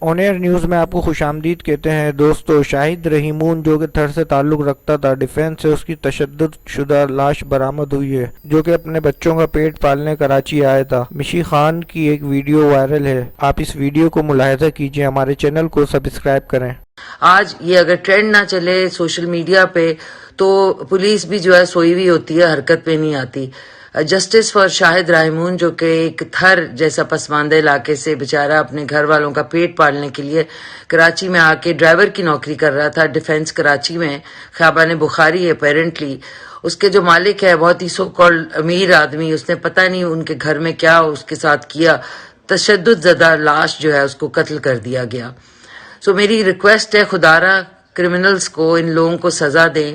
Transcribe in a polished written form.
آن year news میں آپ کو خوش آمدید کہتے ہیں دوستو۔ شاہد رحیمون جو کہ تھر سے تعلق رکھتا تھا ڈیفینس سے، اس کی تشدد شدہ لاش برآمد ہوئی ہے، جو کہ اپنے بچوں کا پیٹ پالنے کراچی آیا تھا۔ مشی خان کی ایک ویڈیو وائرل ہے، آپ اس ویڈیو کو ملاحظہ کیجئے، ہمارے چینل کو سبسکرائب کریں۔ آج یہ اگر ٹرینڈ نہ چلے سوشل میڈیا پہ تو پولیس بھی جو ہے سوئی ہوئی ہوتی ہے، حرکت پہ نہیں آتی۔ جسٹس فار شاہد رحیمون جو کہ ایک تھر جیسا پسماندہ علاقے سے بیچارہ اپنے گھر والوں کا پیٹ پالنے کے لیے کراچی میں آ کے ڈرائیور کی نوکری کر رہا تھا ڈیفینس کراچی میں، خیابان بخاری ہے اپیرنٹلی۔ اس کے جو مالک ہے بہت ہی سو کالڈ امیر آدمی، اس نے پتہ نہیں ان کے گھر میں کیا اس کے ساتھ کیا، تشدد زدہ لاش جو ہے اس کو قتل کر دیا گیا۔ سو میری ریکویسٹ ہے خدا را کرمنلز کو، ان لوگوں کو سزا دیں۔